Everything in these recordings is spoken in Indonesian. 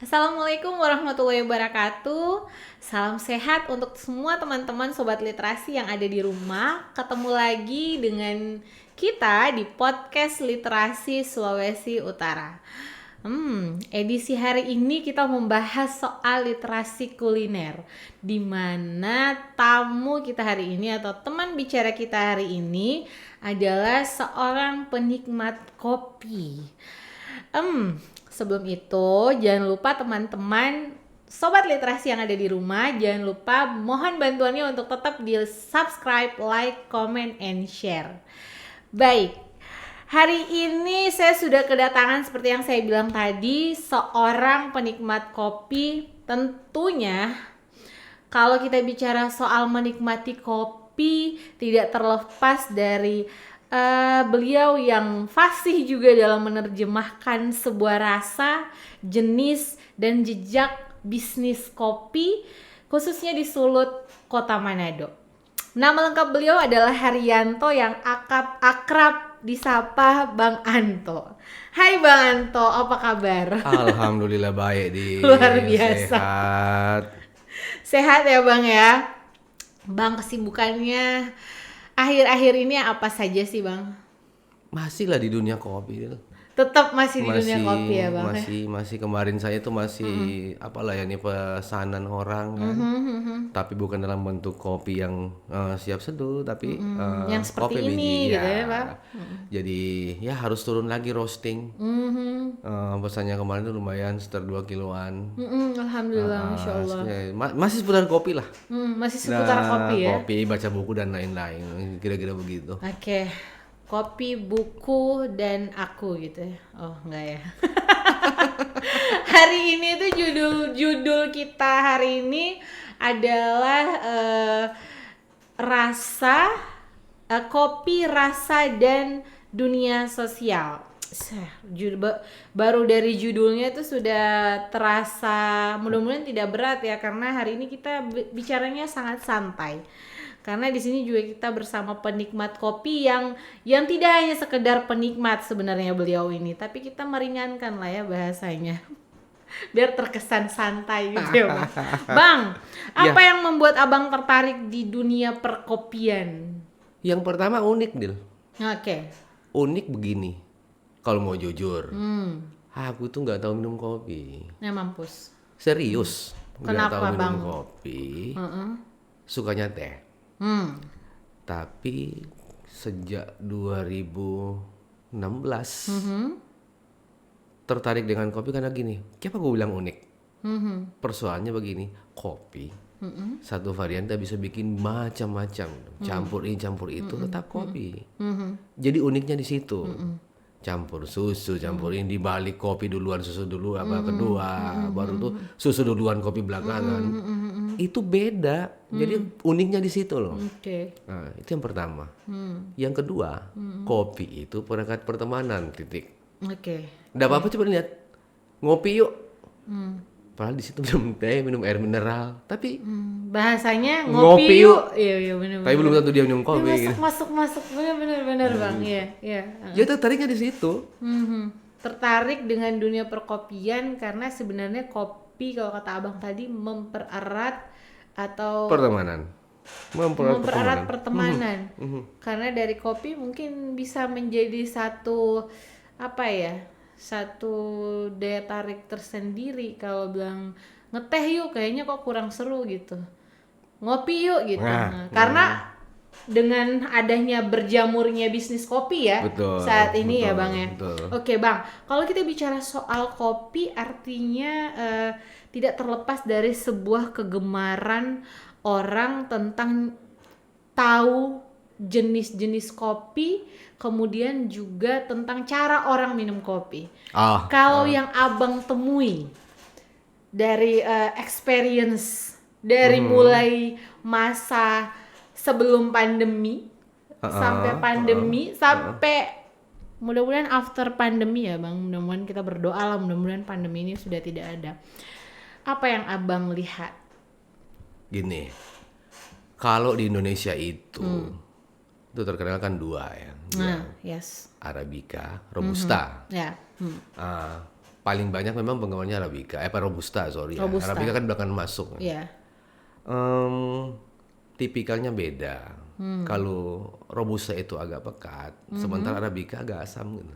Assalamualaikum warahmatullahi wabarakatuh. Salam sehat untuk semua teman-teman sobat literasi yang ada di rumah. Ketemu lagi dengan kita di podcast Literasi Sulawesi Utara. Edisi hari ini kita membahas soal literasi kuliner, di mana tamu kita hari ini atau teman bicara kita hari ini adalah seorang penikmat kopi. Sebelum itu jangan lupa teman-teman sobat literasi yang ada di rumah, jangan lupa mohon bantuannya untuk tetap di subscribe, like, comment, and share. Baik, hari ini saya sudah kedatangan seperti yang saya bilang tadi, seorang penikmat kopi. Tentunya kalau kita bicara soal menikmati kopi, tidak terlepas dari beliau yang fasih juga dalam menerjemahkan sebuah rasa, jenis, dan jejak bisnis kopi, khususnya di Sulut, Kota Manado. Nama lengkap beliau adalah Haryanto yang akrab disapa Bang Anto. Hai Bang Anto, apa kabar? Alhamdulillah baik di Luar biasa. sehat. Sehat ya Bang ya? Bang, kesibukannya akhir-akhir ini apa saja sih Bang? Masih lah di dunia kopi itu. Tetap masih di dunia kopi ya Bang? Masih kemarin saya tuh masih apalah ya nih pesanan orang kan. Tapi bukan dalam bentuk kopi yang siap seduh, tapi yang seperti kopi ini biji gitu ya Pak. Jadi ya harus turun lagi roasting. Pesannya kemarin tuh lumayan sekitar 2 kiloan. Alhamdulillah, Masya Allah. Masih seputar kopi lah. Masih seputar kopi ya? Kopi, baca buku dan lain-lain, kira-kira begitu. Oke. Kopi, buku, dan aku gitu ya. Oh enggak ya. Hari ini tuh judul kita hari ini adalah kopi, rasa, dan dunia sosial. Baru dari judulnya itu sudah terasa, mudah-mudahan tidak berat ya, karena hari ini kita bicaranya sangat santai. Karena di sini juga kita bersama penikmat kopi yang tidak hanya sekedar penikmat sebenarnya beliau ini, tapi kita meringankan lah ya bahasanya. Biar terkesan santai gitu ya Bang. Bang, apa yang membuat Abang tertarik di dunia perkopian? Yang pertama unik, Dil. Oke. Unik begini. Kalau mau jujur, aku tuh nggak tahu minum kopi. Ya mampus. Serius. Kenapa, nggak tahu minum Bang? kopi. Sukanya teh. Tapi sejak 2016 tertarik dengan kopi karena gini. Kenapa gue bilang unik? Persoalannya begini, kopi satu varian kita bisa bikin macam-macam, campur ini campur itu, tetap kopi. Jadi uniknya di situ. Campur susu, campur ini, dibalik kopi duluan, susu dulu kedua, baru tuh susu duluan, kopi belakangan. Itu beda. Jadi uniknya di situ loh. Nah, itu yang pertama. Yang kedua, kopi itu perangkat pertemanan, titik. Nggak apa-apa, coba lihat. Ngopi yuk. Padahal di situ minum teh, minum air mineral, tapi bahasanya ngopi yuk. Iya benar. Tapi belum tentu dia minum kopi. Masuk benar Bang. Iya. Ya tertariknya di situ. Tertarik dengan dunia perkopian karena sebenarnya kopi kalau kata Abang tadi mempererat atau Pertemanan. Mempererat pertemanan. Karena dari kopi mungkin bisa menjadi satu satu daya tarik tersendiri. Kalau bilang ngeteh yuk kayaknya kok kurang seru gitu, ngopi yuk gitu. Karena dengan adanya berjamurnya bisnis kopi ya, saat ini ya Bang ya. Oke Bang, kalau kita bicara soal kopi artinya tidak terlepas dari sebuah kegemaran orang tentang tahu jenis-jenis kopi, kemudian juga tentang cara orang minum kopi. Kalau yang Abang temui dari experience dari mulai masa sebelum pandemi sampai pandemi sampai mudah-mudahan after pandemi ya Bang, mudah-mudahan kita berdoa lah mudah-mudahan pandemi ini sudah tidak ada. Apa yang Abang lihat? Gini, kalau di Indonesia itu terkenal kan dua ya. Yes. Arabica, Robusta. paling banyak memang penggemarnya Arabica, Robusta, sorry ya. Robusta. Arabica kan belakangan masuk. Iya. Tipikalnya beda. Kalau Robusta itu agak pekat, sementara Arabica agak asam gitu.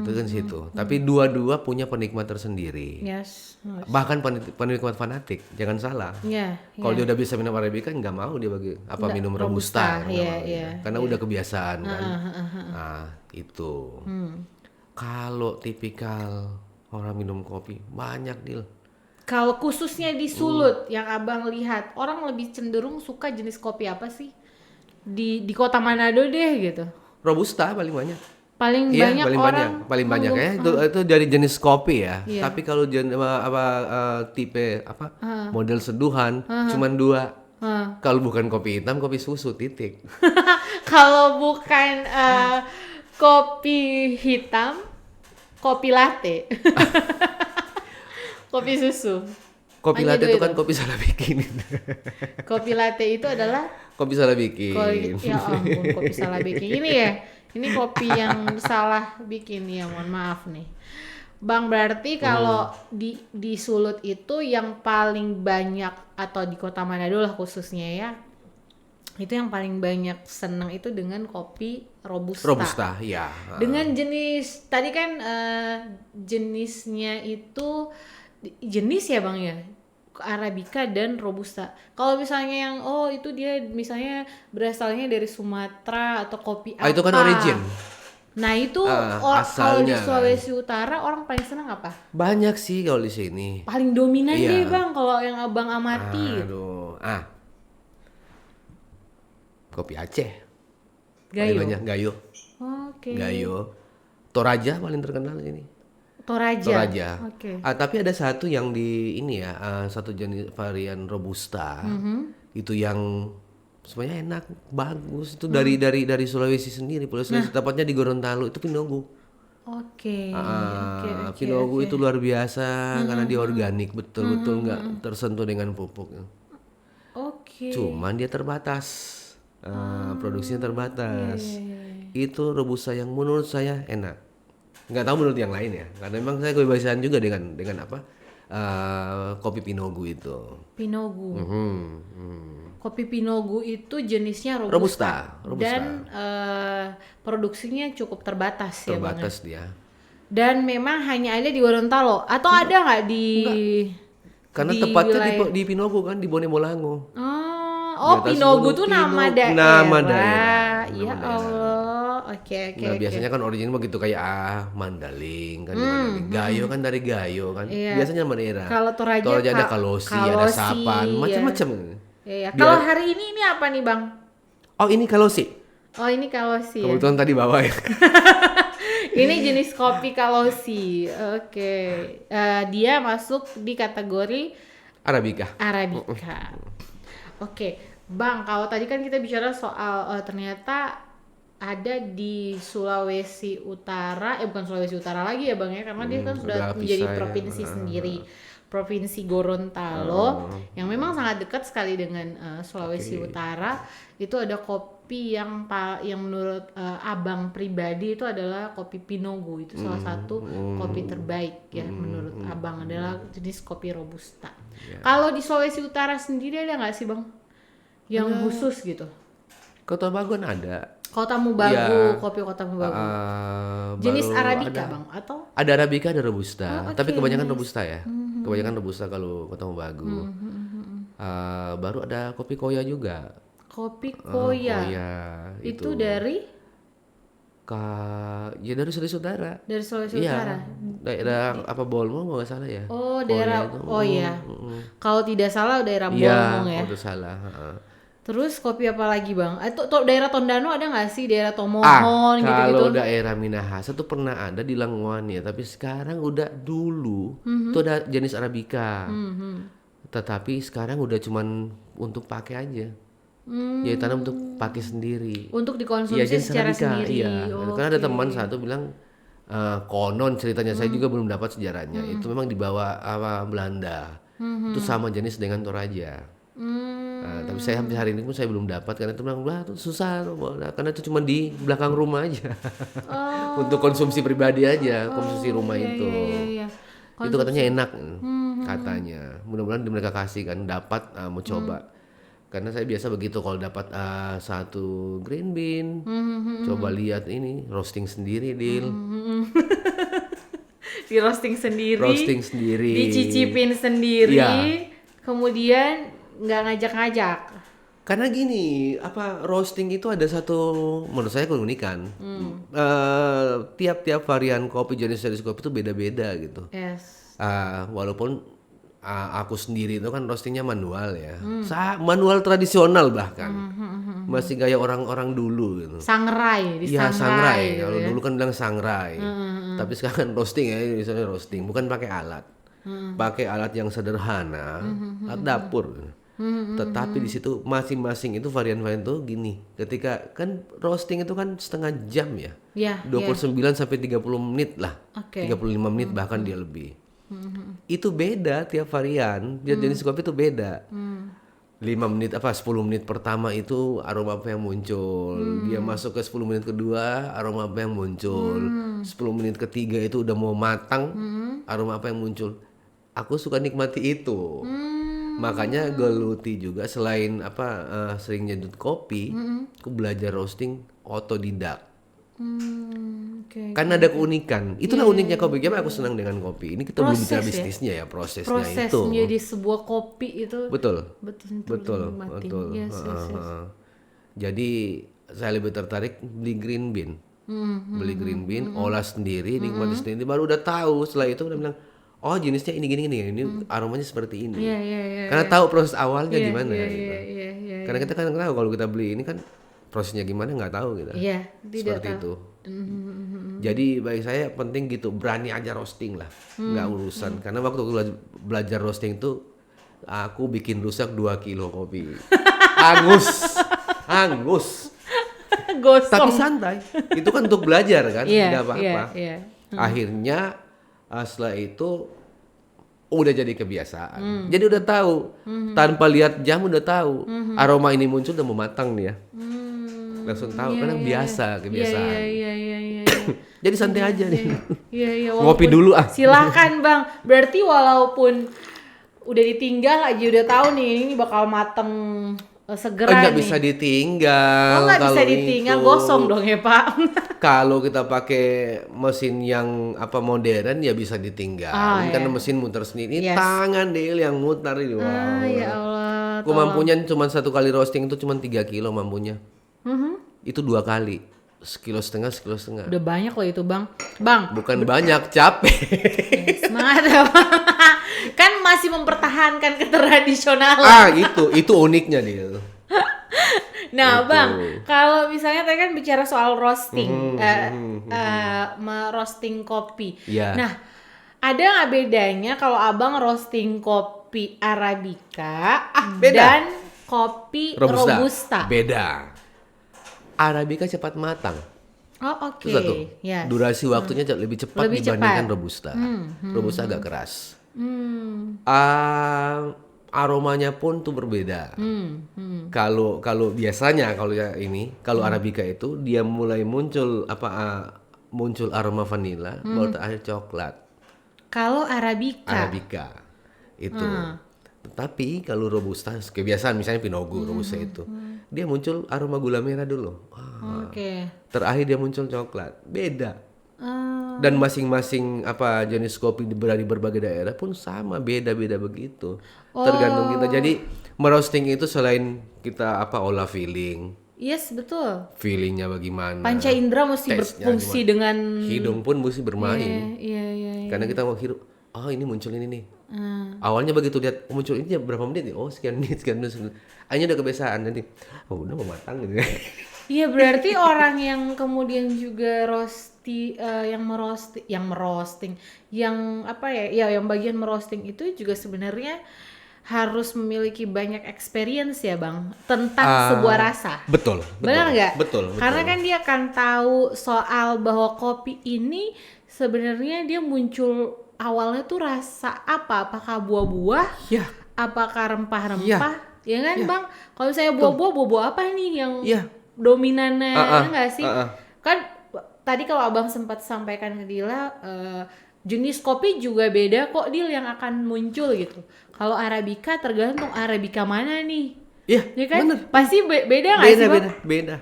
Itu kan situ. Tapi dua-dua punya penikmat tersendiri. Yes. Bahkan penikmat fanatik, jangan salah. Iya. Kalau dia udah bisa minum Arabica, nggak mau dia minum Robusta. Nggak mau dia. Karena udah kebiasaan kan. Nah, itu. Kalau tipikal orang minum kopi, banyak Dil. Kalau khususnya di Sulut yang abang lihat, orang lebih cenderung suka jenis kopi apa sih? Di kota Manado deh gitu. Robusta paling banyak. Paling Iya, banyak paling orang paling banyak ya. Itu dari jenis kopi ya. Iya. Tapi kalau tipe model seduhan cuman 2. Kalau bukan kopi hitam, kopi susu titik. Kalau bukan kopi hitam, kopi latte. Kopi susu. Kopi Hanya latte dua itu kan kopi salah bikin. Kopi latte itu adalah Kopi salah bikin. ya ampun, kopi salah bikin. Ini ya, ini kopi yang salah bikin ya, mohon maaf nih. Bang, berarti kalau di Sulut itu yang paling banyak, atau di Kota Manado lah khususnya ya, itu yang paling banyak senang itu dengan kopi Robusta. Robusta, ya. Dengan jenis, tadi kan jenisnya itu, jenis ya Bang ya? Arabica dan Robusta. Kalau misalnya yang itu dia misalnya berasalnya dari Sumatera atau kopi apa? Itu kan origin. Nah itu kalau di Sulawesi Utara orang paling senang apa? Banyak sih kalau di sini. Paling dominan deh Bang kalau yang abang amati. Aduh, kopi Aceh. Gayo. Paling banyak Gayo. Oke. Gayo. Toraja paling terkenal di sini. Toraja. Oke. Tapi ada satu yang di ini ya, satu jenis varian Robusta. Itu yang sebenarnya enak, bagus. Itu dari Sulawesi sendiri. Pulau Sulawesi tepatnya di Gorontalo, itu Pinogu. Oke. Pinogu itu luar biasa karena dia organik, betul-betul nggak tersentuh dengan pupuk. Oke. Cuman dia terbatas. Produksinya terbatas. Itu Robusta yang menurut saya enak. Nggak tahu menurut yang lain ya, karena memang saya kebebasan juga dengan kopi Pinogu itu. Pinogu. Kopi Pinogu itu jenisnya Robusta. Dan produksinya cukup terbatas ya Bang. Terbatas dia. Dan memang hanya ada di Gorontalo atau ada nggak di? Karena di tepatnya wilayah... di Pinogu kan, di Bonemolango. Pinogu tuh nama daerah. Nama daerah. Ya Allah. Oke. Nah, biasanya kan original begitu kayak Mandaling kan, Mandaling. Gayo kan dari Gayo kan. Biasanya nama daerah. Kalau Toraja ada Kalosi, ada Sapan, macam-macam. Iya. Kalau hari ini apa nih Bang? Oh, ini Kalosi. Oh, ini Kalosi. Kebetulan tadi bawa ya. Ini jenis kopi Kalosi. Oke. Dia masuk di kategori Arabica. Oke. Bang, kalau tadi kan kita bicara soal ternyata ada di Sulawesi Utara, bukan Sulawesi Utara lagi ya Bang ya, karena dia kan sudah menjadi provinsi sendiri. Provinsi Gorontalo yang memang sangat dekat sekali dengan Sulawesi Utara. Itu ada kopi yang menurut abang pribadi itu adalah kopi Pinogu. Itu salah satu kopi terbaik ya menurut abang, adalah jenis kopi Robusta. Kalau di Sulawesi Utara sendiri ada nggak sih Bang yang khusus gitu? Kota Bagon ada. Kota Mubagu, kopi Kota Mubagu. Jenis Arabica Bang atau? Ada Arabica, ada Robusta. Tapi kebanyakan Robusta ya. Kebanyakan Robusta kalau Kota Mubagu. Baru ada kopi Koya juga. Kopi Koya. Itu dari? Dari Sulawesi Utara. Dari Sulawesi Utara. Daerah Bolmong nggak salah ya. Oh, daerah iya. Kalau tidak salah daerah Bolmong ya. Kalau salah. Terus kopi apa lagi Bang? Daerah Tondano ada nggak sih? Daerah Tomohon gitu-gitu? Kalau daerah Minahasa tuh pernah ada di Langwan ya, tapi sekarang dulu tuh ada jenis Arabica. Tetapi sekarang udah cuman untuk pakai aja. Ya tanam untuk pakai sendiri. Untuk dikonsumsi secara Arabica, sendiri. Iya. Karena ada teman satu bilang konon ceritanya, saya juga belum dapat sejarahnya. Itu memang dibawa Belanda. Itu sama jenis dengan Toraja. Tapi saya sampai hari ini pun saya belum dapat karena itu bilang wah itu susah karena itu cuma di belakang rumah aja. Untuk konsumsi pribadi aja, konsumsi rumah itu. Iya. Itu katanya enak katanya. Mudah-mudahan mereka kasih kan dapat mau coba. Karena saya biasa begitu kalau dapat satu green bean, coba lihat ini roasting sendiri deal. Di roasting sendiri, dicicipin sendiri, Iya. kemudian nggak ngajak-ngajak. Karena gini, roasting itu ada satu menurut saya keunikan. Tiap-tiap varian kopi jenis kopi itu beda-beda gitu. Yes. Walaupun aku sendiri itu kan roastingnya manual ya, manual tradisional bahkan, masih gaya orang-orang dulu gitu. Sangrai, Iya sangrai. gitu Kalau ya. dulu kan bilang sangrai, tapi sekarang roasting ya, misalnya roasting, bukan pakai alat, pakai alat yang sederhana, alat dapur. Tetapi di situ masing-masing itu varian-varian tuh gini. Ketika kan roasting itu kan setengah jam ya. Iya, 29 sampai 30 menit lah. Oke. 35 menit bahkan dia lebih. Itu beda tiap varian. Jenis kopi itu beda. 5 menit 10 menit pertama itu aroma apa yang muncul. Dia masuk ke 10 menit kedua, aroma apa yang muncul. 10 menit ketiga itu udah mau matang, aroma apa yang muncul. Aku suka nikmati itu. Makanya geluti juga selain sering nyedut kopi, aku belajar roasting otodidak. Oke. Kan ada keunikan. Itulah uniknya kopi. Kenapa aku senang dengan kopi? Ini kita belum bicara bisnisnya ya, prosesnya Proses itu. menjadi sebuah kopi itu Betul. betul. Yes. Jadi saya lebih tertarik beli green bean. Beli green bean, olah sendiri, nikmati sendiri. Baru udah tahu. Setelah itu udah bilang, oh jenisnya ini gini. Ini aromanya seperti ini. Iya. Karena tahu proses awalnya gimana. Iya. Karena kita kan tahu kalau kita beli ini kan prosesnya gimana nggak tahu kita. Iya, tidak Seperti tahu. itu. Jadi bagi saya penting gitu, berani aja roasting lah, nggak urusan. Karena waktu aku belajar roasting tuh, aku bikin rusak 2 kilo kopi. Angus. Gosong. Tapi santai. Itu kan untuk belajar kan, nggak apa-apa. Iya. Akhirnya setelah itu udah jadi kebiasaan. Jadi udah tahu, tanpa lihat jam udah tahu. Aroma ini muncul udah mau matang nih ya. Langsung tahu, karena kebiasaan. Iya. Jadi santai aja nih. Iya. Ngopi dulu ah. Silakan Bang. Berarti walaupun udah ditinggal aja udah tahu nih ini bakal mateng segera Nggak nih. bisa ditinggal. Oh nggak bisa ditinggal, gosong dong ya Pak. Kalau kita pakai mesin yang modern ya bisa ditinggal. Ini karena mesin muter sendiri. Ini tangan Del yang muter ini. Wow. Ya Allah. Aku mampunya cuma 1 kali roasting itu cuma 3 kilo mampunya. Itu 2 kali. 1,5 kilo. Udah banyak loh itu Bang. Bang. Bukan banyak, capek. Semangat ya Bang. Kan masih mempertahankan ketradisionalan. Itu uniknya Del. Nah Bang, kalau misalnya tadi kan bicara soal roasting, roasting kopi. Iya. Nah, ada nggak bedanya kalau Abang roasting kopi Arabica beda. dan kopi Robusta? Beda. Arabica cepat matang. Oh oke. Itu satu. Yes. Durasi waktunya lebih cepat Lebih dibandingkan cepat. Robusta. Robusta agak keras. Aromanya pun tuh berbeda. Kalau biasanya kalau Arabica itu dia mulai muncul muncul aroma vanila, baru terakhir coklat. Kalau Arabica. Arabica itu. Tetapi kalau Robusta kebiasaan misalnya Pinot Robusta itu dia muncul aroma gula merah dulu. Oke. Terakhir dia muncul coklat. Beda. Dan masing-masing jenis kopi di berbagai daerah pun sama, beda-beda begitu. Tergantung kita. Jadi merosting itu selain kita olah feeling. Yes, betul. Feelingnya bagaimana? Panca indera mesti Taste-nya berfungsi gimana? dengan Hidung pun mesti bermain. Iya. Karena kita mau hirup. Oh, ini muncul ini nih. Awalnya begitu lihat muncul ini berapa menit nih? Oh, sekian menit. Akhirnya udah kebiasaan nanti. Oh, udah mau matang gitu. Iya, berarti orang yang kemudian juga yang bagian merosting itu juga sebenarnya harus memiliki banyak experience ya Bang tentang sebuah rasa. Betul. Benar nggak? Betul. Karena kan dia akan tahu soal bahwa kopi ini sebenarnya dia muncul awalnya tuh rasa apa? Apakah buah-buah? Ya. Apakah rempah-rempah? Ya. Ya kan Iya. Bang, kalau saya buah-buah apa nih yang Iya. dominannya nggak sih? ah, ah. Kan tadi kalau Abang sempat sampaikan ke Dila, jenis kopi juga beda kok Dil yang akan muncul gitu. Kalau Arabica tergantung Arabica mana nih. Iya, Ya kan? bener. Pasti beda nggak sih Bang? Beda.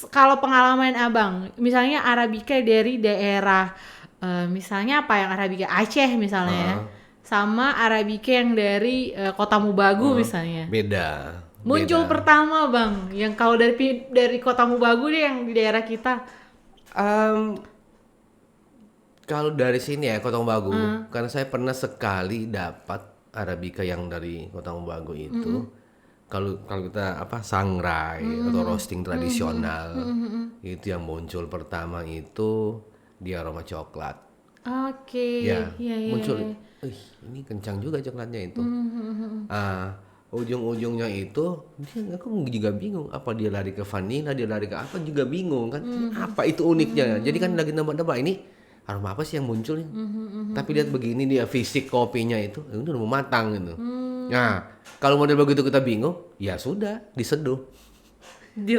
Kalau pengalaman Abang, misalnya Arabica dari daerah misalnya apa yang Arabica Aceh misalnya ya, sama Arabica yang dari Kota Mubagu misalnya. Beda. Muncul pertama Bang, yang kalau dari Kota Mubagu deh yang di daerah kita. Kalau dari sini ya Kota Mobagu, karena saya pernah sekali dapat Arabica yang dari Kota Mobagu itu. Kalau kita sangrai atau roasting tradisional, itu yang muncul pertama itu di aroma coklat. Oke. Ya, Iya. muncul. Ini kencang juga coklatnya itu. Ujung-ujungnya itu aku juga bingung, apa dia lari ke vanilla, dia lari ke apa juga bingung kan. Apa itu uniknya? Jadi kan lagi nebak-nebak ini aroma apa sih yang muncul nih. Tapi lihat begini dia fisik kopinya itu udah mau matang gitu. Nah, kalau model begitu kita bingung, ya sudah diseduh.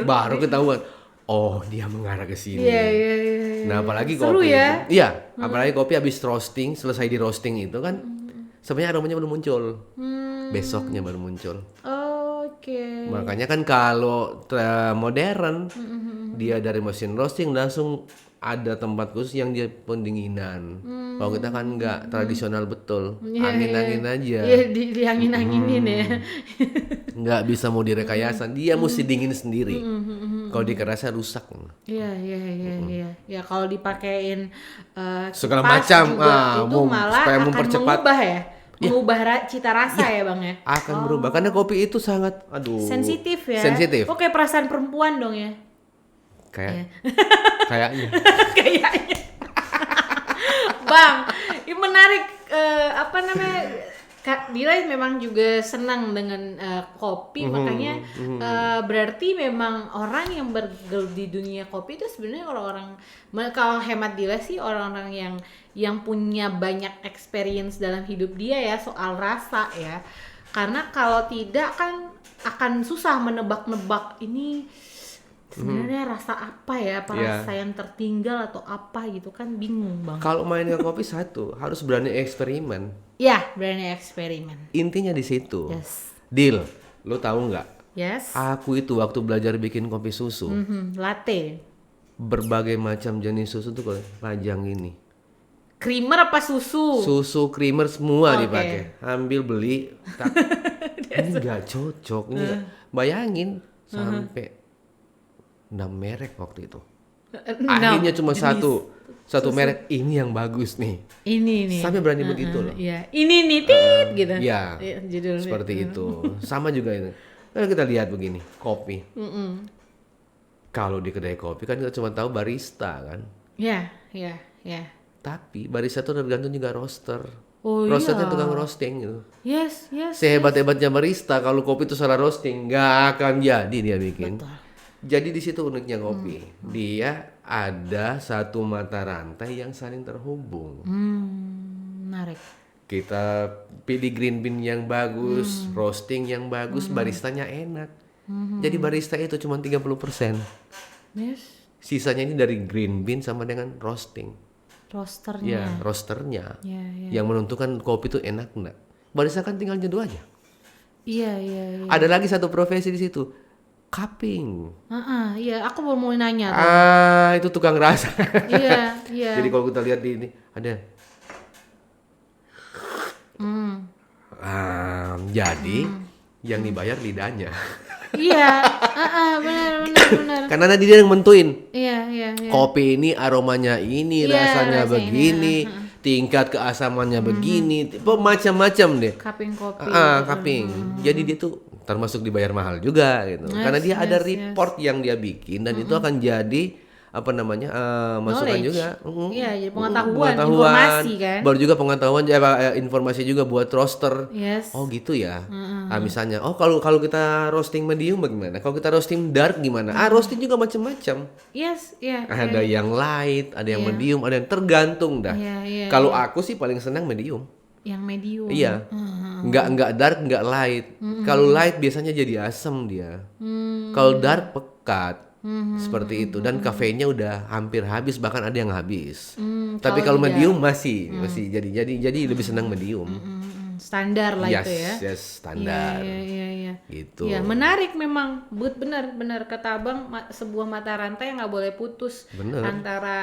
Baru ketahuan. Oh, dia mengarah ke sini. Iya. Nah, apalagi Seru kopi. ya? Iya, apalagi kopi habis roasting, selesai di roasting itu kan sebenarnya aromanya belum muncul. Besoknya baru muncul. Oke. Makanya kan kalau modern dia dari mesin roasting langsung ada tempat khusus yang dia pendinginan. Kalau kita kan enggak, tradisional betul. Angin-angin aja. Iya, di angin-anginin ya. Nggak bisa mau direkayasa, dia mesti dingin sendiri. Kalau dikerasa rusak. Iya. Ya kalau dipakein Segala kipas macam, juga, itu malah supaya akan mempercepat. mengubah ya. Mengubah cita rasa ya Bang ya. Akan berubah karena kopi itu sangat Sensitif ya. sensitif. Oke, perasaan perempuan dong ya. Kayaknya. Kayaknya. Bang, ini menarik Kak Dila memang juga senang dengan kopi, makanya berarti memang orang yang bergelut di dunia kopi itu sebenarnya orang-orang, kalau hemat Dila sih orang-orang yang punya banyak experience dalam hidup dia ya soal rasa ya. Karena kalau tidak kan akan susah menebak-nebak ini sebenarnya rasa apa ya, rasa yang tertinggal atau apa gitu kan, bingung Bang. Kalau main ke kopi satu harus berani eksperimen. Ya, berani eksperimen. Intinya di situ. Yes. Deal, lo tahu nggak? Yes. Aku itu waktu belajar bikin kopi susu, Latte. berbagai macam jenis susu tuh kalau lajang ini. Creamer apa susu? Susu creamer semua Oke. dipakai. Ambil beli, ini nggak cocok. Ini nggak. Bayangin sampai 6 merek waktu itu. Akhirnya cuma satu merek, ini yang bagus nih. Ini nih. Sampai berani begitu loh. Iya. Ini nih tit gitu. Iya. Judulnya. Seperti itu. Sama juga itu. Kalau kita lihat begini, kopi. Kalau di kedai kopi kan kita cuma tahu barista kan. Iya. Tapi barista itu tergantung juga roaster. Oh Roasternya iya. tukang roasting gitu. Yes. Sehebat-hebatnya barista, kalau kopi itu salah roasting, nggak akan jadi dia bikin. Betul. Jadi di situ uniknya kopi. Dia ada satu mata rantai yang saling terhubung. Menarik. Kita pilih green bean yang bagus, roasting yang bagus, baristanya enak. Jadi barista itu cuma 30%. Yes. Sisanya ini dari green bean sama dengan roasting. Roasternya. Ya, roasternya. Iya. Yang menentukan kopi itu enak enggak. Barista kan tinggal nyeduh aja. Iya. Ada lagi satu profesi di situ. Cupping. Iya, aku baru mau nanya tuh. Itu tukang rasa. Iya. Jadi kalau kita lihat di ini ada. Jadi yang dibayar lidahnya. Iya, benar. Karena nanti dia yang mentuin. Iya. Kopi ini aromanya ini, Iya, rasanya rasanya, begini, tingkat keasamannya begini, macam-macam deh. Cupping kopi. Cupping. Jadi dia tuh termasuk dibayar mahal juga gitu. Karena dia ada report yang dia bikin dan itu akan jadi masukan Knowledge. juga. Iya, jadi pengetahuan, informasi kan. Baru juga pengetahuan informasi juga buat roaster. Yes. Oh gitu ya. Misalnya, kalau kita roasting medium bagaimana? Kalau kita roasting dark gimana? Roasting juga macam-macam. Yes, iya. Ada yang light, ada yang medium, ada yang tergantung dah. Iya. Kalau aku sih paling senang medium. Yang medium. Iya. Nggak dark, nggak light. Kalau light biasanya jadi asam dia. Kalau dark pekat. Seperti itu, dan kafeinnya udah hampir habis, bahkan ada yang habis. Tapi kalau medium masih jadi lebih senang medium. Standar lah itu ya. Yes, standar. Iya. Gitu. Ya, menarik memang. Benar kata Abang, sebuah mata rantai yang nggak boleh putus. Bener. Antara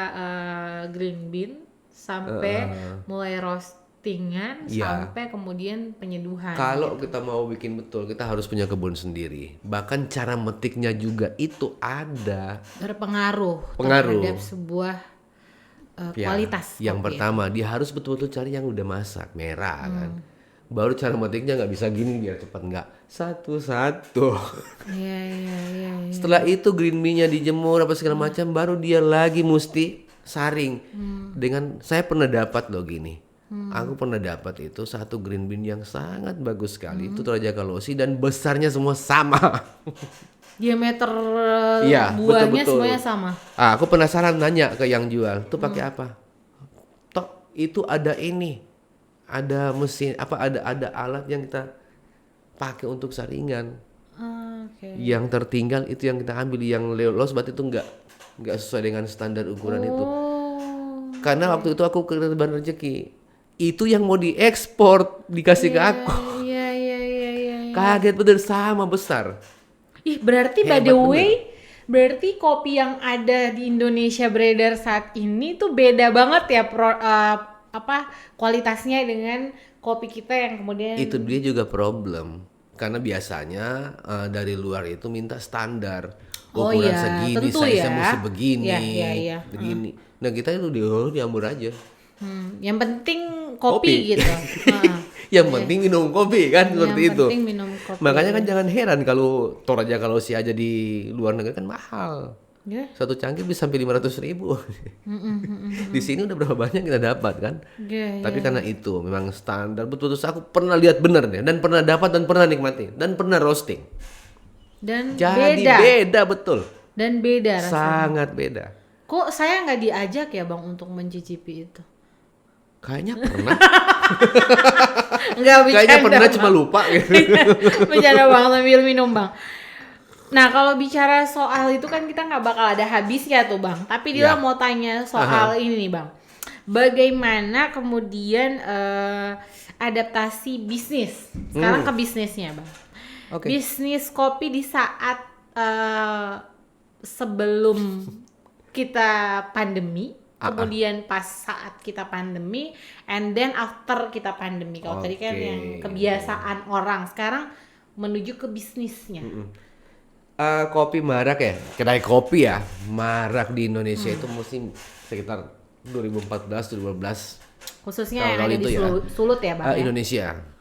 green bean sampai mulai roastingan sampai kemudian penyeduhan. Kalau kita mau bikin betul, kita harus punya kebun sendiri. Bahkan cara metiknya juga itu ada Berpengaruh terhadap sebuah kualitas. Yang pertama, dia harus betul-betul cari yang udah masak, merah kan. Baru cara metiknya nggak bisa gini biar cepat, nggak satu-satu. Iya. Setelah itu green bean-nya dijemur apa segala macam, baru dia lagi mesti saring. Dengan saya pernah dapat loh gini. Aku pernah dapat itu satu green bean yang sangat bagus sekali. Itu Toraja Kalosi dan besarnya semua sama. Diameter Iya, buahnya betul. semuanya sama. Aku penasaran nanya ke yang jual, itu pakai apa? Tok, itu ada ini. Ada mesin ada alat yang kita pakai untuk saringan. Oke. Yang tertinggal itu yang kita ambil, yang lolos berarti itu nggak sesuai dengan standar ukuran itu. Karena waktu itu aku ke Teban Rezeki, itu yang mau diekspor dikasih ke aku. Iya. Kaget bener, sama besar. Ih, berarti by the way, berarti kopi yang ada di Indonesia beredar saat ini tuh beda banget ya kualitasnya dengan kopi kita yang kemudian. Itu dia juga problem. Karena biasanya dari luar itu minta standar. Ukuran segini, size-nya mesti begini. Iya. Begini. Nah, kita itu diamur aja. Yang penting kopi. Gitu. Yang penting minum kopi kan, seperti itu. Yang penting minum kopi. Makanya kan jangan heran kalau Toraja Kalosi aja di luar negeri kan mahal. Yeah. Satu cangkir bisa sampai 500.000. Di sini udah berapa banyak kita dapat kan? Tapi karena itu memang standar betul-betul. Aku pernah lihat bener deh, dan pernah dapat dan pernah nikmati dan pernah roasting. Dan jadi beda betul. Dan beda rasanya. Sangat beda. Kok saya nggak diajak ya Bang untuk mencicipi itu? Kayaknya pernah. Kayaknya pernah, cuma lupa gitu. Bercanda Bang, sambil minum Bang. Nah, kalau bicara soal itu kan kita nggak bakal ada habisnya tuh Bang. Tapi dia mau tanya soal ini nih Bang. Bagaimana kemudian adaptasi bisnis sekarang ke bisnisnya Bang? Bisnis kopi di saat sebelum kita pandemi, kemudian pas saat kita pandemi, and then after kita pandemi. Kalau tadi kan yang kebiasaan orang, sekarang menuju ke bisnisnya. Kopi marak ya, kedai kopi ya marak di Indonesia itu mesti sekitar 2014-2015. Khususnya yang ada di Sulut ya Bang? Indonesia.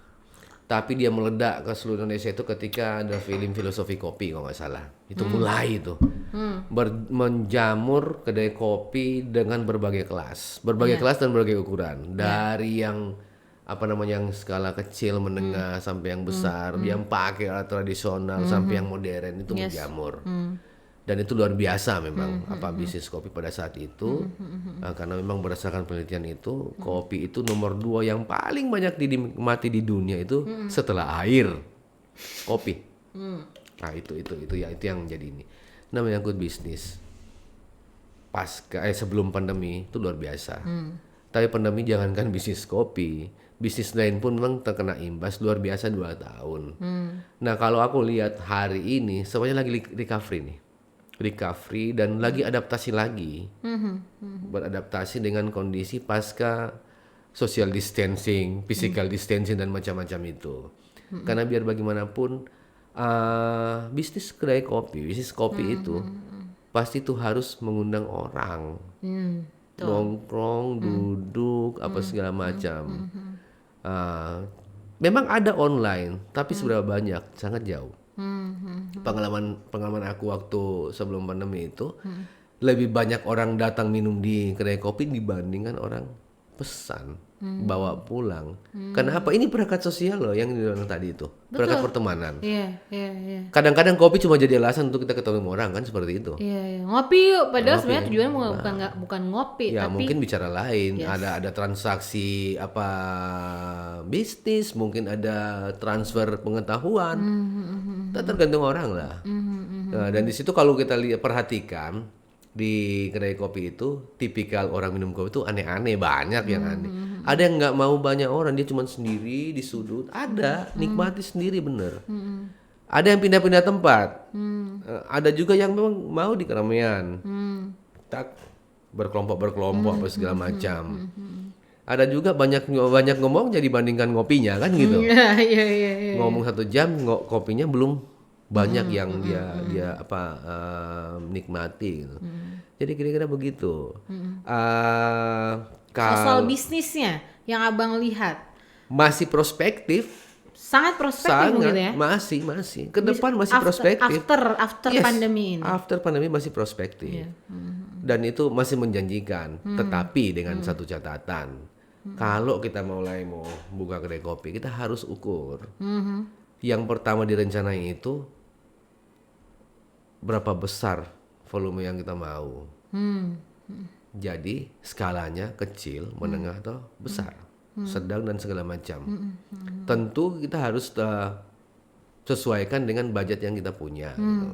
Tapi dia meledak ke seluruh Indonesia itu ketika ada film Filosofi Kopi kalau nggak salah. Itu mulai itu menjamur kedai kopi dengan berbagai kelas, kelas dan berbagai ukuran. Dari yang yang skala kecil, menengah sampai yang besar, yang pakai alat tradisional sampai yang modern itu menjamur. Dan itu luar biasa memang bisnis kopi pada saat itu. Karena memang berdasarkan penelitian itu kopi itu nomor 2 yang paling banyak dinikmati di dunia itu setelah air, kopi. Nah itu yang jadi ini. Nah, menyangkut bisnis sebelum pandemi itu luar biasa. Tapi pandemi jangankan bisnis kopi, bisnis lain pun memang terkena imbas luar biasa 2 tahun. Nah kalau aku lihat hari ini semuanya lagi recovery dan lagi adaptasi lagi, beradaptasi dengan kondisi pasca social distancing, physical distancing dan macam-macam itu. Karena biar bagaimanapun bisnis kedai kopi, bisnis kopi itu pasti tuh harus mengundang orang, nongkrong, duduk, apa segala macam. Memang ada online, tapi seberapa banyak? Sangat jauh. Pengalaman aku waktu sebelum pandemi itu lebih banyak orang datang minum di kedai kopi dibandingkan orang pesan, bawa pulang. Kenapa? Ini berkat sosial loh yang dibilang tadi itu. Berkat pertemanan. Iya. Kadang-kadang kopi cuma jadi alasan untuk kita ketemu orang kan seperti itu. Iya. Ngopi yuk, padahal sebenarnya tujuannya bukan ngopi, Ya tapi mungkin bicara lain, ada transaksi apa bisnis, mungkin ada transfer pengetahuan. Tergantung orang lah. Nah, dan di situ kalau kita perhatikan di kedai kopi itu tipikal orang minum kopi itu aneh-aneh, banyak yang aneh. Ada yang nggak mau banyak orang, dia cuma sendiri di sudut. Ada nikmati sendiri bener. Ada yang pindah-pindah tempat. Ada juga yang memang mau di keramaian. Tak berkelompok apa segala macam. Ada juga banyak ngomong jadi bandingkan ngopinya kan gitu. Iya. Ngomong 1 jam kopinya belum banyak yang dia nikmati gitu. Jadi kira-kira begitu. Soal bisnisnya yang abang lihat Masih prospektif. sangat prospektif gitu ya. Masih. Ke depan masih prospektif. After Yes, pandemi ini. After pandemi masih prospektif. Dan itu masih menjanjikan. Tetapi dengan satu catatan. Kalau kita mau buka kedai kopi, kita harus ukur. Yang pertama direncanai itu berapa besar volume yang kita mau. Jadi skalanya kecil, menengah atau besar, sedang dan segala macam. Tentu kita harus sesuaikan dengan budget yang kita punya. Gitu.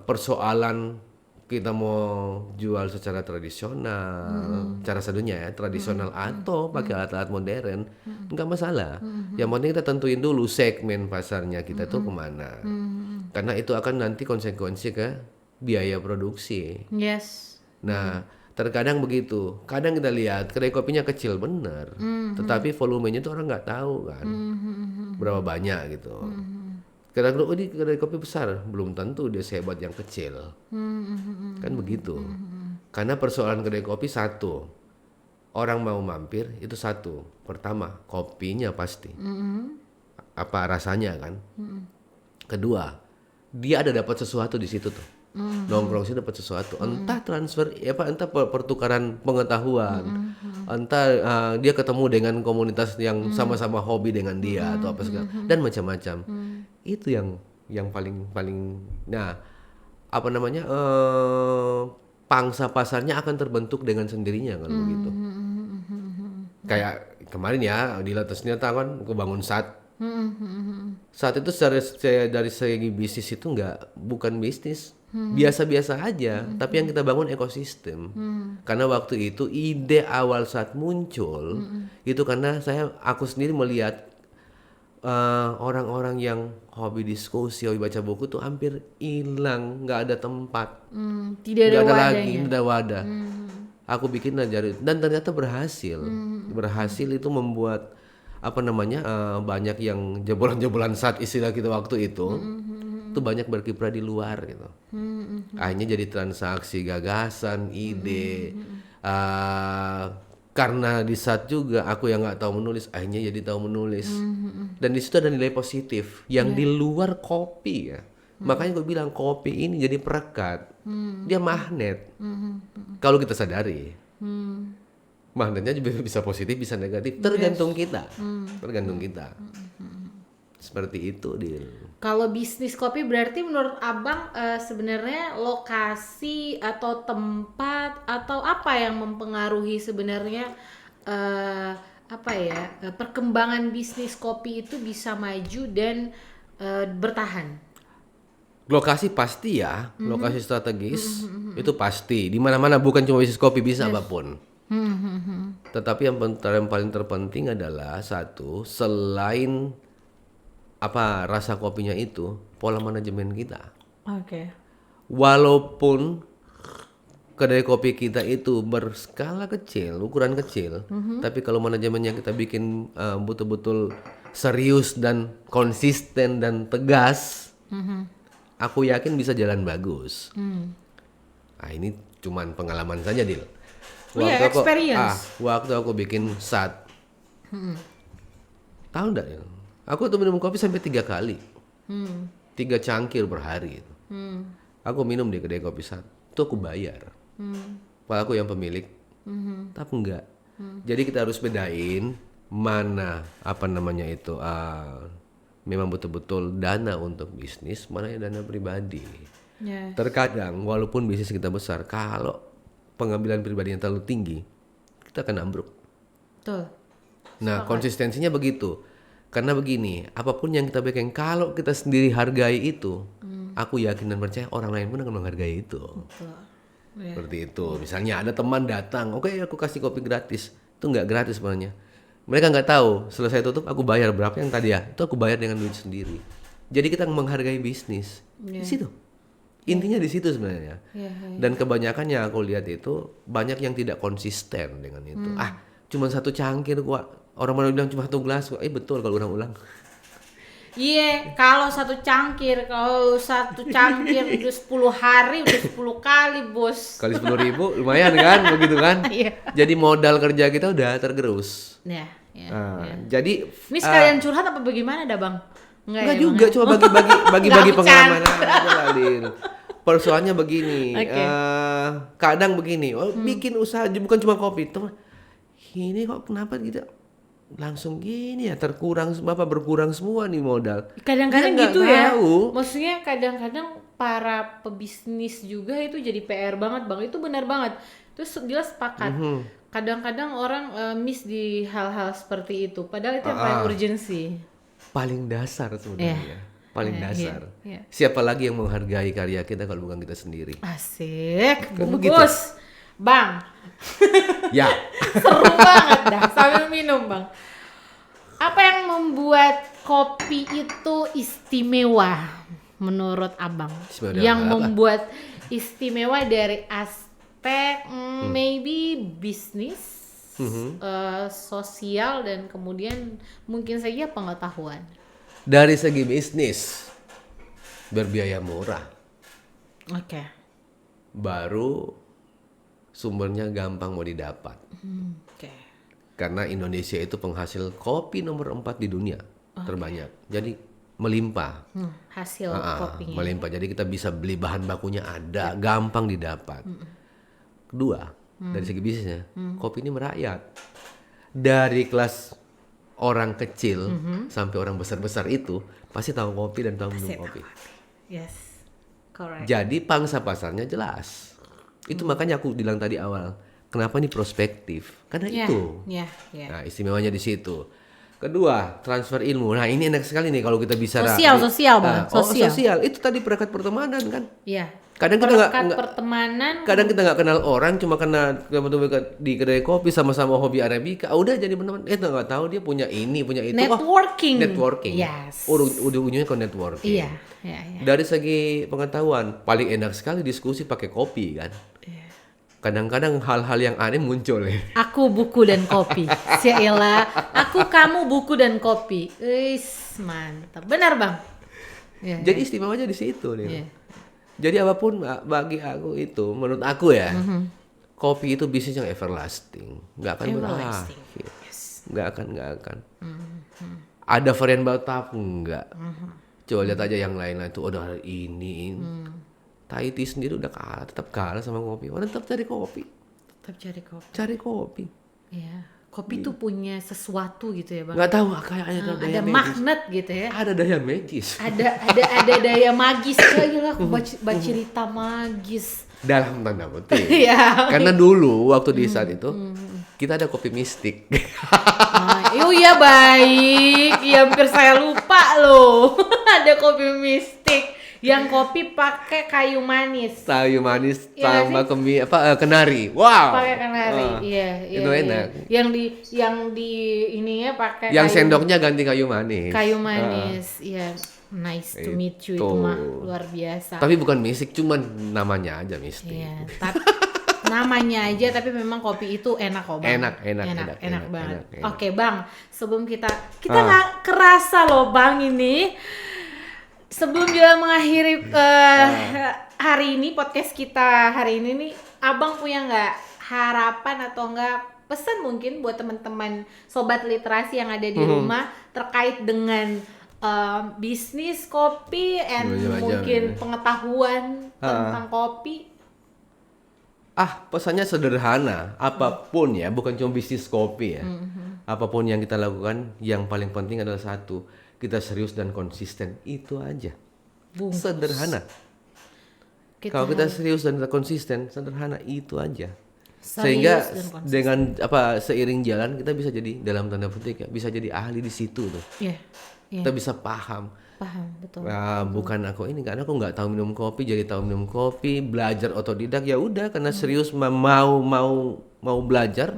Persoalan kita mau jual secara tradisional, cara satunya ya tradisional atau pakai alat-alat modern, nggak masalah. Yang penting kita tentuin dulu segmen pasarnya kita tuh kemana, karena itu akan nanti konsekuensi ke biaya produksi. Yes. Nah, terkadang begitu. Kadang kita lihat kedai kopinya kecil bener, tetapi volumenya tuh orang nggak tahu kan, berapa banyak gitu. Kadang-kadang ini kedai kopi besar, belum tentu dia sehebat yang kecil. Kan begitu. Karena persoalan kedai kopi satu, orang mau mampir itu satu. Pertama, kopinya pasti. Apa rasanya kan? Kedua, dia ada dapat sesuatu di situ tuh. Nongkrong sih dapat sesuatu. Entah transfer, entah pertukaran pengetahuan. Entah dia ketemu dengan komunitas yang sama-sama hobi dengan dia atau apa segala dan macam-macam. Itu yang paling nah apa namanya pangsa pasarnya akan terbentuk dengan sendirinya kalau begitu. Kayak kemarin ya di Lotus Nyata kan kebangun saat itu dari segi bisnis itu bukan bisnis, biasa-biasa aja, tapi yang kita bangun ekosistem. Karena waktu itu ide awal saat muncul itu karena aku sendiri melihat orang-orang yang hobi diskusi, hobi baca buku tuh hampir hilang, nggak ada tempat, Tidak ada nggak ada wadahnya. lagi, tidak ada wadah. Aku bikin aja dan ternyata berhasil. Berhasil itu membuat banyak yang jebolan-jebolan saat istilah kita waktu itu tuh banyak berkiprah di luar gitu. Akhirnya jadi transaksi gagasan, ide. Karena di saat juga aku yang nggak tahu menulis, akhirnya jadi tahu menulis. Dan di situ ada nilai positif yang di luar kopi ya. Makanya gue bilang kopi ini jadi perekat, dia magnet. Kalau kita sadari, magnetnya juga bisa positif, bisa negatif, tergantung kita, tergantung kita. Seperti itu dia. Kalau bisnis kopi berarti menurut abang sebenarnya lokasi atau tempat atau apa yang mempengaruhi sebenarnya perkembangan bisnis kopi itu bisa maju dan bertahan? Lokasi pasti ya, lokasi strategis itu pasti. Di mana-mana bukan cuma bisnis kopi, bisa apapun. Tetapi yang paling terpenting adalah satu, selain rasa kopinya itu, pola manajemen kita. Oke. Walaupun kedai kopi kita itu berskala kecil, ukuran kecil, tapi kalau manajemennya kita bikin betul-betul serius dan konsisten dan tegas, aku yakin bisa jalan bagus. Nah ini cuman pengalaman saja, Dil. Waktu aku bikin tahu enggak ya? Aku tuh minum kopi sampai 3 kali, 3 cangkir per hari. Aku minum di kedai kopi tuh aku bayar. Padahal aku yang pemilik, Tapi enggak. Jadi kita harus bedain mana memang betul-betul dana untuk bisnis, mana yang dana pribadi. Terkadang walaupun bisnis kita besar, kalau pengambilan pribadinya terlalu tinggi, kita akan ambruk. Betul. Nah, konsistensinya begitu. Karena begini, apapun yang kita berikan, kalau kita sendiri hargai itu, aku yakin dan percaya orang lain pun akan menghargai itu. Betul. Seperti itu. Misalnya ada teman datang, oke, aku kasih kopi gratis. Itu nggak gratis sebenarnya. Mereka nggak tahu, selesai tutup aku bayar berapa yang tadi ya. Itu aku bayar dengan duit sendiri. Jadi kita menghargai bisnis. Di situ. Intinya di situ sebenarnya. Dan kebanyakan yang aku lihat itu banyak yang tidak konsisten dengan itu. Cuma satu cangkir kok. Orang-orang bilang cuma satu gelas kok. Betul kalau ulang-ulang. Iya, kalau satu cangkir udah 10 hari udah 10 kali, Bos. Kali 10.000 lumayan kan, begitu kan? Iya. Jadi modal kerja kita udah tergerus. Jadi ini sekalian curhat apa bagaimana dah, Bang? Enggak juga, cuma bagi pengalaman aja lah, Lil. Persoalannya begini, kadang begini, bikin usaha bukan cuma kopi, teman. Ini kok kenapa gitu? Langsung gini ya, berkurang semua nih modal. Kadang-kadang gitu ya. Maksudnya kadang-kadang para pebisnis juga itu jadi PR banget, Bang. Itu benar banget. Terus dia sepakat. Kadang-kadang orang miss di hal-hal seperti itu. Padahal itu yang paling urgensi. Paling dasar sebenarnya. Paling dasar. Siapa lagi yang menghargai karya kita kalau bukan kita sendiri? Asik. Bungkus. Bang. Ya. Seru banget dah sambil minum, Bang. Apa yang membuat kopi itu istimewa menurut Abang? Yang membuat istimewa dari aspek maybe bisnis, sosial, dan kemudian mungkin saja pengetahuan. Dari segi bisnis, berbiaya murah. Oke. Baru sumbernya gampang mau didapat. Karena Indonesia itu penghasil kopi nomor 4 di dunia terbanyak. Jadi melimpah. Hasil kopinya. Melimpah. Jadi kita bisa beli bahan bakunya ada, gampang didapat. Kedua, dari segi bisnisnya, kopi ini merakyat. Dari kelas orang kecil sampai orang besar-besar itu pasti tahu kopi dan tahu minum kopi. Yes. Correct. Jadi pangsa pasarnya jelas. Itu makanya aku bilang tadi awal, kenapa ini prospektif? Karena itu. Nah, istimewanya di situ. Kedua, transfer ilmu. Nah, ini enak sekali nih kalau kita bisa sosial, Bang. Sosial. Itu tadi perekat pertemanan kan? Iya. Kadang kita pertemanan. Kadang kita nggak kenal orang, cuma karena di kedai kopi sama-sama hobi Arabica, udah jadi teman. Nggak tahu dia punya ini, punya itu. Networking. Yes. Ujung-ujungnya ke networking. Iya. Dari segi pengetahuan, paling enak sekali diskusi pakai kopi kan. Kadang-kadang hal-hal yang aneh muncul ya. Aku buku dan kopi. Sialah, kamu buku dan kopi. Mantap. Benar, Bang. Jadi istimewanya di situ nih. Jadi apapun bagi aku itu, menurut aku ya, kopi itu bisnis yang everlasting, nggak akan berakhir, nggak akan. Ada varian baru tapi nggak. Coba lihat aja yang lain-lain tuh, udah ini. Thai tea sendiri udah tetap kalah sama kopi. Orang tetap cari kopi. Cari kopi. Iya. Kopi tuh punya sesuatu gitu ya, Bang. Nggak tahu kayak ada magnet gitu ya. Ada daya magis. Ada daya magis. Kayaknya aku baca cerita magis. Dalam tanda petik. Karena dulu waktu di saat itu kita ada kopi mistik. Iya baik. Ya hampir saya lupa loh. Ada kopi mistik. Yang kopi pakai kayu manis. Kayu manis tambah kenari. Wow. Pakai kenari. Iya. Itu enak. Yang di ininya pakai. Yang sendoknya ganti kayu manis. Kayu manis. Iya. Nice to meet you, itu mah luar biasa. Tapi bukan mistik, cuman namanya aja mistik. Iya. Namanya aja, tapi memang kopi itu enak kok, Bang. Enak banget. Oke, Bang. Sebelum kita nggak kerasa loh, Bang, ini. Sebelum dia mengakhiri hari ini, podcast kita hari ini nih, Abang punya nggak harapan atau nggak pesan mungkin buat teman-teman sobat literasi yang ada di rumah terkait dengan bisnis kopi and mungkin pengetahuan tentang kopi? Pesannya sederhana, apapun ya, bukan cuma bisnis kopi ya. Apapun yang kita lakukan, yang paling penting adalah satu, kita serius dan konsisten. Itu aja. Bungkus. Sederhana. Kalau kita serius dan konsisten, sederhana itu aja. Sehingga dengan seiring jalan kita bisa jadi dalam tanda petik ya, bisa jadi ahli di situ tuh. Kita bisa paham, betul. Bukan aku ini karena aku nggak tahu minum kopi jadi tahu minum kopi, belajar otodidak ya udah karena serius mau belajar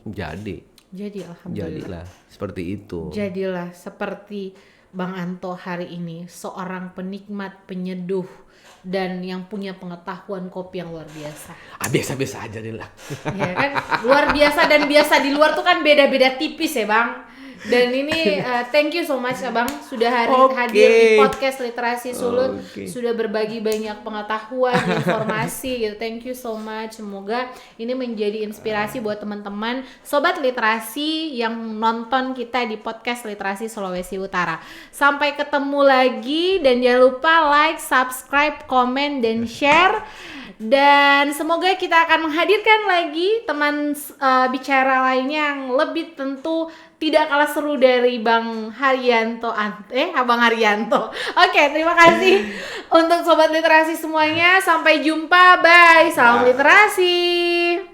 jadi alhamdulillah. Jadilah seperti itu. Jadilah seperti Bang Anto hari ini, seorang penikmat, penyeduh, dan yang punya pengetahuan kopi yang luar biasa. Biasa-biasa aja deh lah. Ya kan, luar biasa dan biasa di luar tuh kan beda-beda tipis ya Bang. Dan ini thank you so much Abang sudah hadir di podcast Literasi Sulut, sudah berbagi banyak pengetahuan, informasi gitu. Thank you so much. Semoga ini menjadi inspirasi buat teman-teman sobat literasi yang nonton kita di podcast Literasi Sulawesi Utara. Sampai ketemu lagi dan jangan lupa like, subscribe, komen dan share. Dan semoga kita akan menghadirkan lagi teman bicara lainnya yang lebih tentu tidak kalah seru dari Bang Haryanto, Abang Haryanto. Oke, terima kasih untuk sobat literasi semuanya. Sampai jumpa, bye. Salam literasi.